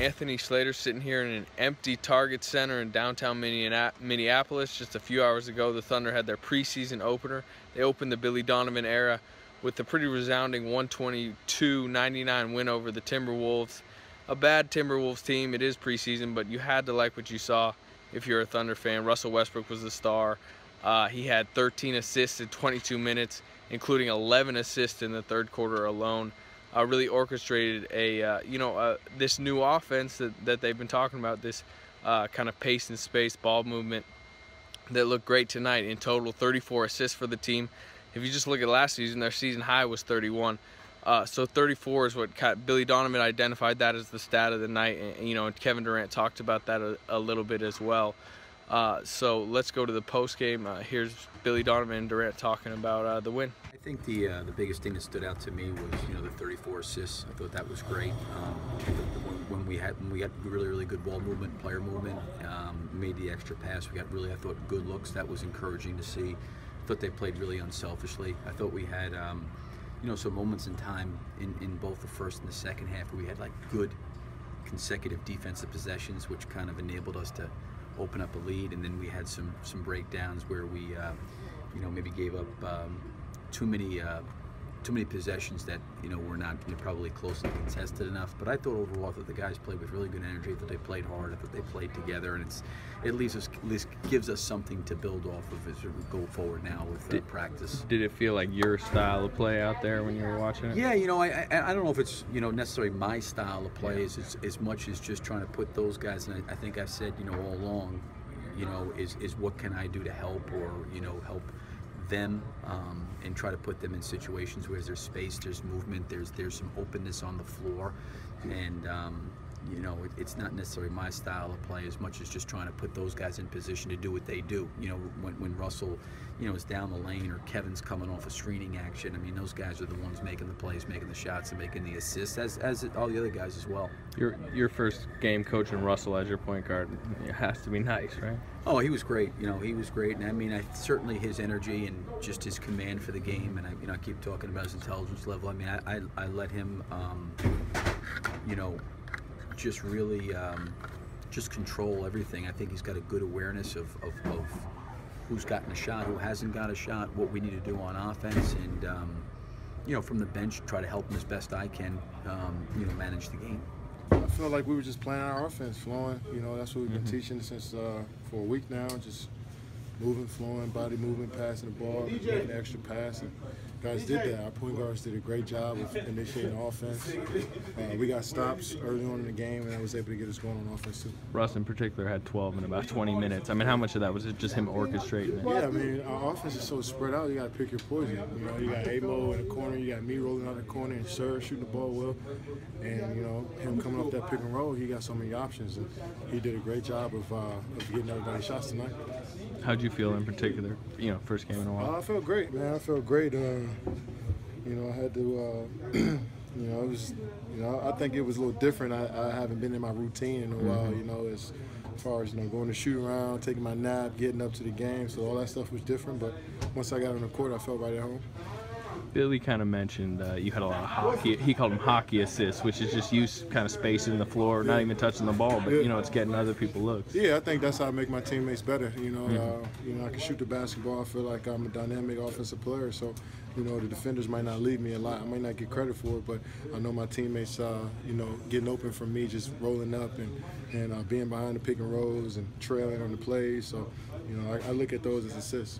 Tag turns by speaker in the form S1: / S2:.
S1: Anthony Slater sitting here in an empty Target Center in downtown Minneapolis. Just a few hours ago, the Thunder had their preseason opener. They opened the Billy Donovan era with a pretty resounding 122-99 win over the Timberwolves. A bad Timberwolves team. It is preseason, but you had to like what you saw if you're a Thunder fan. Russell Westbrook was the star. He had 13 assists in 22 minutes, including 11 assists in the third quarter alone. Really orchestrated this new offense that they've been talking about, this kind of pace and space ball movement that looked great tonight. In total, 34 assists for the team. If you just look at last season, their season high was 31. So 34 is what Billy Donovan identified that as the stat of the night, and Kevin Durant talked about that a little bit as well. So let's go to the post game. Here's Billy Donovan and Durant talking about the win.
S2: I think the biggest thing that stood out to me was the 34 assists. I thought that was great. When we had really good ball movement, player movement, made the extra pass. We got I thought good looks. That was encouraging to see. I thought they played really unselfishly. I thought we had some moments in time in both the first and the second half where we had like good consecutive defensive possessions, which kind of enabled us to open up a lead, and then we had some breakdowns where we maybe gave up too many possessions that were not probably closely contested enough. But I thought overall that the guys played with really good energy. I thought they played hard. I thought they played together, and it gives us something to build off of as we go forward now with practice.
S1: Did it feel like your style of play out there when you were watching it?
S2: Yeah, I don't know if it's necessarily my style of play as much as just trying to put those guys. And I think I said all along, is what can I do to help or help them and try to put them in situations where there's space, there's movement, there's some openness on the floor, and it's not necessarily my style of play as much as just trying to put those guys in position to do what they do. When Russell is down the lane or Kevin's coming off a screening action, I mean those guys are the ones making the plays, making the shots, and making the assists, as all the other guys as well.
S1: Your first game coaching Russell as your point guard, it has to be nice, right?
S2: Oh, he was great. He was great, and I mean, certainly his energy and just his command for the game, and I keep talking about his intelligence level. I mean, I let him, just really just control everything. I think he's got a good awareness of who's gotten a shot, who hasn't got a shot, what we need to do on offense, and from the bench try to help him as best I can, manage the game.
S3: I feel like we were just playing our offense, flowing. That's what we've been teaching since for a week now. Just moving, flowing, body movement, passing the ball, making the extra pass. And guys did that. Our point guards did a great job of initiating offense. We got stops early on in the game, and I was able to get us going on offense too.
S1: Russ in particular had 12 in about 20 minutes. I mean, how much of that was it just him orchestrating it?
S3: Yeah, I mean, our offense is so spread out. You got to pick your poison. You got Amo in the corner, you got me rolling out the corner, and Sir shooting the ball well, and him coming off that pick and roll. He got so many options, and he did a great job of getting everybody shots tonight.
S1: How'd you feel in particular? First game in a while.
S3: I felt great, man. I felt great. I had to. It was. I think it was a little different. I haven't been in my routine in a while. As far as going to shoot around, taking my nap, getting up to the game. So all that stuff was different. But once I got on the court, I felt right at home.
S1: Billy kind of mentioned you had a lot of hockey. He called them hockey assists, which is just you kind of spacing the floor, not even touching the ball, but it's getting other people looks.
S3: Yeah, I think that's how I make my teammates better. I can shoot the basketball. I feel like I'm a dynamic offensive player, so the defenders might not leave me a lot. I might not get credit for it, but I know my teammates, getting open from me, just rolling up and being behind the pick and rolls and trailing on the plays. So, I look at those as assists.